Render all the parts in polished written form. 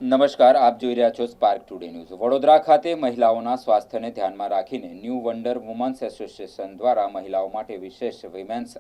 નમસ્કાર, આપ જોઈ રહ્યા છો સ્પાર્ક ટુડે ન્યૂઝ। વડોદરા ખાતે મહિલાઓના સ્વાસ્થ્યને ધ્યાનમાં રાખીને ન્યૂ વન્ડર વુમન્સ એસોસિએશન દ્વારા મહિલાઓ માટે વિશેષ women's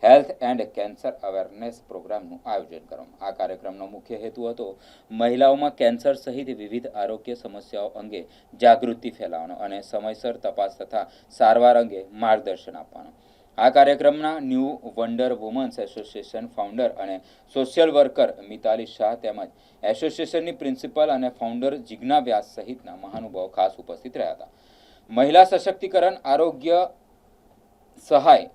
health and cancer awareness પ્રોગ્રામનું આયોજન કરવામાં। આ કાર્યક્રમનો મુખ્ય હેતુ હતો મહિલાઓમાં કેન્સર સહિત વિવિધ આરોગ્ય સમસ્યાઓ અંગે જાગૃતિ ફેલાવવાનો અને સમયસર તપાસ તથા સારવાર અંગે માર્ગદર્શન આપવાનો। આ કાર્યક્રમના new wonder women's association founder અને સોશિયલ વર્કર મિતાલી શાહ તેમજ એસોસિએશનની પ્રિન્સિપલ અને ફાઉન્ડર જિજ્ઞા વ્યાસ સહિતના મહાનુભાવો ખાસ ઉપસ્થિત રહ્યા હતા। મહિલા સશક્તિકરણ, આરોગ્ય સહાય,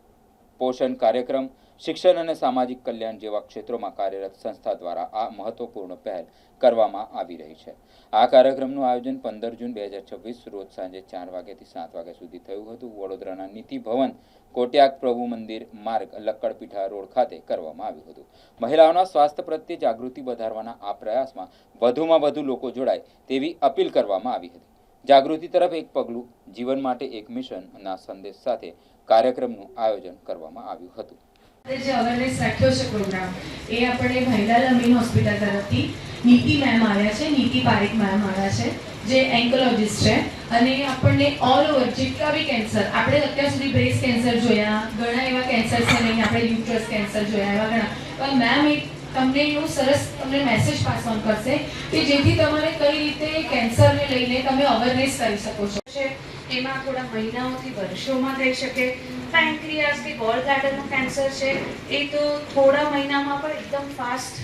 પોષણ કાર્યક્રમ, શિક્ષણ અને સામાજિક કલ્યાણ જેવા ક્ષેત્રોમાં કાર્યરત સંસ્થા દ્વારા આ મહત્વપૂર્ણ પહેલ કરવામાં આવી રહી છે। આ કાર્યક્રમનું આયોજન 15 જૂન 2026 રોજ સાંજે 4 વાગ્યાથી 7 વાગ્યા સુધી થયું હતું। વડોદરાના નીતિ ભવન કોટ્યાક પ્રભુ મંદિર માર્ગ લક્કડપીઠા રોડ ખાતે કરવામાં આવ્યું હતું। મહિલાઓના સ્વાસ્થ્ય પ્રત્યે જાગૃતિ વધારવાના આ પ્રયાસમાં વધુમાં વધુ લોકો જોડાય તેવી અપીલ કરવામાં આવી હતી। જાગૃતિ તરફ એક પગલું, જીવન માટે એક મિશનના સંદેશ સાથે કાર્યક્રમનું આયોજન કરવામાં આવ્યું હતું। જે અવેરનેસ રાખ્યો છે પ્રોગ્રામ એ આપણે ભૈલાલ અમીન હોસ્પિટલ તરફથી નીતિ મેમ આવ્યા છે, નીતિ પારેખ મેમ આવ્યા છે, જે એન્કોલોજિસ્ટ છે અને આપણને ઓલ ઓવર જેટલા બી કેન્સર, આપણે અત્યાર સુધી બ્રેસ્ટ કેન્સર જોયા, ઘણા એવા કેન્સર છે નહીં, આપણે યુટ્રસ કેન્સર જોયા, એવા ઘણા, પણ મેમ એક તમને એવું સરસ તમને મેસેજ પાસ ઓન કરશે કે જેથી તમારે કઈ રીતે કેન્સરને લઈને તમે અવેરનેસ કરી શકો છો। એમાં થોડા મહિનાઓથી વર્ષોમાં થઈ શકે। પેન્ક્રિયાસ કે ગોલ બ્લેડરનું કેન્સર છે એ તો થોડા મહિનામાં પણ એકદમ ફાસ્ટ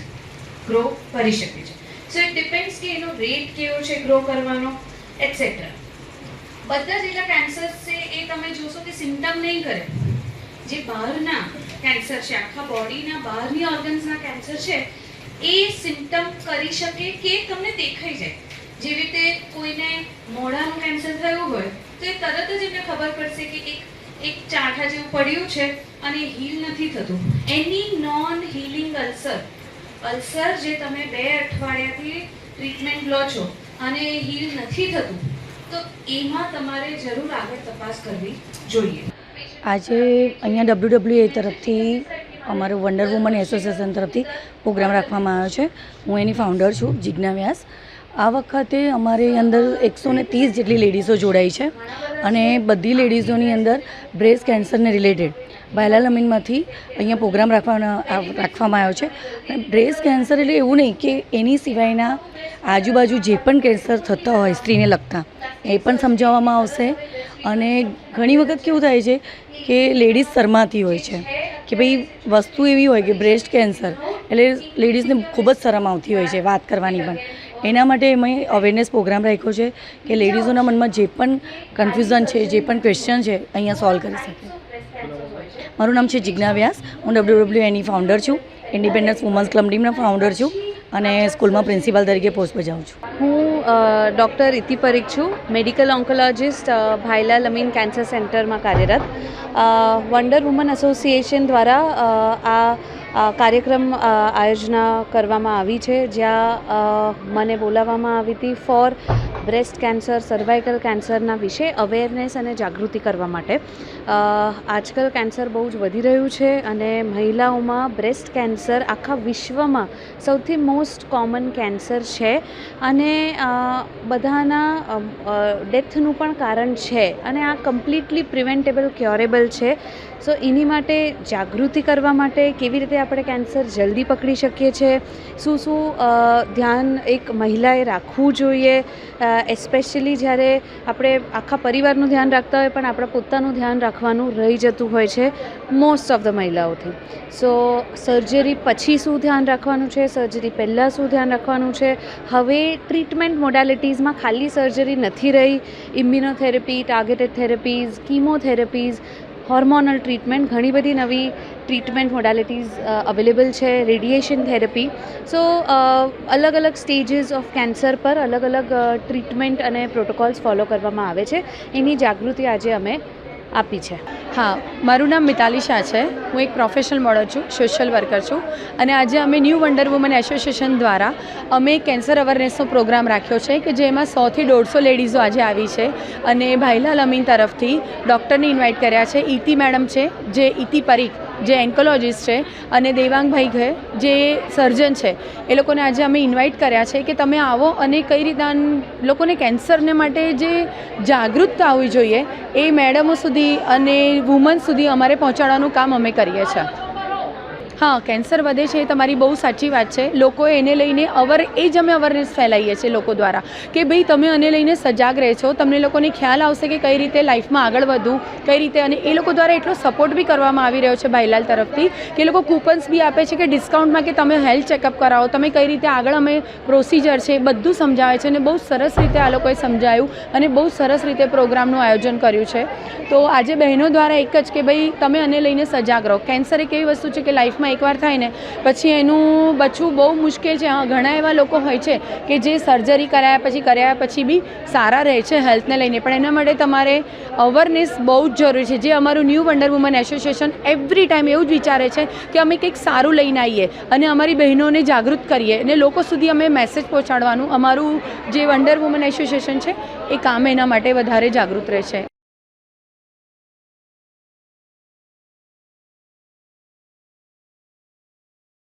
ગ્રો કરી શકે છે। સો ઇટ ડિપેન્ડ્સ કે એનો રેટ કેવો છે ગ્રો કરવાનો એટસેટ્રા। બધા જેટલા કેન્સર્સ છે એ તમે જોશો કે સિમ્ટમ નહીં કરે। જે બહારના કેન્સર છે, આખા બોડીના બહારની ઓર્ગન્સના કેન્સર છે એ સિમ્ટમ કરી શકે કે તમને દેખાઈ જાય। જેવી રીતે કોઈને મોઢાનું કેન્સર થયું હોય તો એ તરત જ એમને ખબર પડશે કે એક ચાંઠા જેવું પડ્યું છે અને હીલ નથી થતું। એની નોન હીલિંગ અલ્સર જે તમે 2 અઠવાડિયાથી ટ્રીટમેન્ટ લો છો અને હીલ નથી થતું તો એમાં તમારે જરૂર આગળ તપાસ કરવી જોઈએ। આજે અહીંયા WWA તરફથી અમારું વન્ડર વુમન એસોસિએશન તરફથી પ્રોગ્રામ રાખવામાં આવ્યો છે। હું એની ફાઉન્ડર છું, જિજ્ઞા વ્યાસ। આ વખતે અમારી અંદર 130 જેટલી લેડીઝો જોડાઈ છે અને બધી લેડીઝોની અંદર બ્રેસ્ટ કેન્સરને રિલેટેડ ભૈલાલ અમીનમાંથી અહીંયા પ્રોગ્રામ રાખવામાં આવ્યો છે। અને બ્રેસ્ટ કેન્સર એટલે એવું નહીં કે એની સિવાયના આજુબાજુ જે પણ કેન્સર થતા હોય સ્ત્રીને લગતા એ પણ સમજાવવામાં આવશે। અને ઘણી વખત કેવું થાય છે કે લેડીઝ શરમાતી હોય છે કે ભાઈ વસ્તુ એવી હોય કે બ્રેસ્ટ કેન્સર એટલે લેડીઝને ખૂબ જ શરમ આવતી હોય છે વાત કરવાની પણ। એના માટે મેં અવેરનેસ પ્રોગ્રામ રાખ્યો છે કે લેડીઝોના મનમાં જે પણ કન્ફ્યુઝન છે, જે પણ ક્વેશ્ચન છે અહીંયા સોલ્વ કરી શકે। મારું નામ છે જિજ્ઞા વ્યાસ। હું WWAની ફાઉન્ડર છું, ઇન્ડિપેન્ડન્સ વુમન્સ ક્લબ ટીમના ફાઉન્ડર છું અને સ્કૂલમાં પ્રિન્સિપાલ તરીકે પોસ્ટ બજાવું છું। હું ડૉક્ટર ઇતિ પરીખ છું, medical oncologist, Bhailal Amin cancer સેન્ટરમાં કાર્યરત। વન્ડર વુમન એસોસિએશન દ્વારા આ કાર્યક્રમ આયોજના કરવામાં આવી છે, જ્યાં મને બોલાવવામાં આવી હતી ફોર બ્રેસ્ટ કેન્સર, સર્વાઇકલ કેન્સરના વિશે અવેરનેસ અને જાગૃતિ કરવા માટે। આજકાલ કેન્સર બહુ જ વધી રહ્યું છે અને મહિલાઓમાં બ્રેસ્ટ કેન્સર આખા વિશ્વમાં સૌથી મોસ્ટ કોમન કેન્સર છે અને બધાના ડેથનું પણ કારણ છે અને આ કમ્પ્લીટલી પ્રિવેન્ટેબલ, ક્યોરેબલ છે। સો એની માટે જાગૃતિ કરવા માટે કેવી રીતે આપણે કેન્સર જલ્દી પકડી શકીએ છીએ, શું ધ્યાન એક મહિલાએ રાખવું જોઈએ, એસ્પેશિયલી જ્યારે આપણે આખા પરિવારનું ધ્યાન રાખતા હોય પણ આપણે પોતાનું ધ્યાન રાખવાનું રહી જતું હોય છે મોસ્ટ ઓફ ધ મહિલાઓથી। સો સર્જરી પછી શું ધ્યાન રાખવાનું છે, સર્જરી પહેલાં શું ધ્યાન રાખવાનું છે। હવે ટ્રીટમેન્ટ મોડાલિટીઝમાં ખાલી સર્જરી નથી રહી, ઇમ્યુનોથેરેપી, ટાર્ગેટેડ થેરેપીઝ, કીમોથેરેપીઝ, હોર્મોનલ ટ્રીટમેન્ટ, ઘણી બધી નવી ટ્રીટમેન્ટ મોડાલિટીઝ અવેલેબલ છે, રેડિયેશન થેરેપી। સો અલગ અલગ સ્ટેજીસ ઓફ કેન્સર પર અલગ અલગ ટ્રીટમેન્ટ અને પ્રોટોકોલ્સ ફોલો કરવામાં આવે છે। એની જાગૃતિ આજે અમે આપી છે। હા, મારું નામ મિતાલી શાહ છે। હું એક પ્રોફેશનલ મોડલ છું, સોશિયલ વર્કર છું અને આજે અમે ન્યૂ વન્ડર વુમન એસોસિએશન દ્વારા અમે કેન્સર અવેરનેસનો પ્રોગ્રામ રાખ્યો છે કે જેમાં 100 થી 150 લેડીઝો આજે આવી છે અને ભૈલાલ અમીન તરફથી ડૉક્ટરને ઇન્વાઇટ કર્યા છે। ઇતિ મેડમ છે, જે ઇતિ પરીખ જે એન્કોલોજીસ્ટ છે, અને દેવાંગભાઈ છે જે સર્જન છે, એ લોકોને આજે અમે ઇન્વાઇટ કર્યા છે કે તમે આવો અને કઈ રીતના લોકોને કેન્સરને માટે જે જાગૃતતા આવવી જોઈએ એ મેડમો સુધી અને વુમન સુધી અમારે પહોંચાડવાનું કામ અમે કરીએ છીએ. હા, કેન્સર વધે છે એ તમારી બહુ સાચી વાત છે. લોકોએ એને લઈને એ જ અમે અવેરનેસ ફેલાવીએ છીએ લોકો દ્વારા કે ભાઈ તમે આને લઈને સજાગ રહેશો, તમને લોકોને ખ્યાલ આવશે કે કઈ રીતે લાઈફમાં આગળ વધવું, કઈ રીતે. અને એ લોકો દ્વારા એટલો સપોર્ટ બી કરવામાં આવી રહ્યો છે ભાઈલાલ તરફથી કે એ લોકો કૂપન્સ બી આપે છે કે ડિસ્કાઉન્ટમાં કે તમે હેલ્થ ચેકઅપ કરાવો, તમે કઈ રીતે આગળ અમે પ્રોસિજર છે બધું સમજાવે છે. અને બહુ સરસ રીતે આ લોકોએ સમજાવ્યું અને બહુ સરસ રીતે પ્રોગ્રામનું આયોજન કર્યું છે. તો આજે બહેનો દ્વારા એક જ કે ભાઈ તમે આને લઈને સજાગ રહો. કેન્સર એક એવી વસ્તુ છે કે લાઈફમાં એકવાર થાય ને પછી એનું બચવું બહુ મુશ્કેલ છે. હા, ઘણા એવા લોકો હોય છે કે જે સર્જરી કર્યા પછી બી સારા રહે છે હેલ્થને લઈને, પણ એના માટે તમારે અવેરનેસ બહુ જ જરૂરી છે. જે અમારું new wonder woman association every time એવું જ વિચારે છે કે અમે કંઈક સારું લઈને આવીએ અને અમારી બહેનોને જાગૃત કરીએ અને લોકો સુધી અમે મેસેજ પહોંચાડવાનું અમારું જે વન્ડર વુમન એસોસિએશન છે એ કામ એના માટે વધારે જાગૃત રહે છે.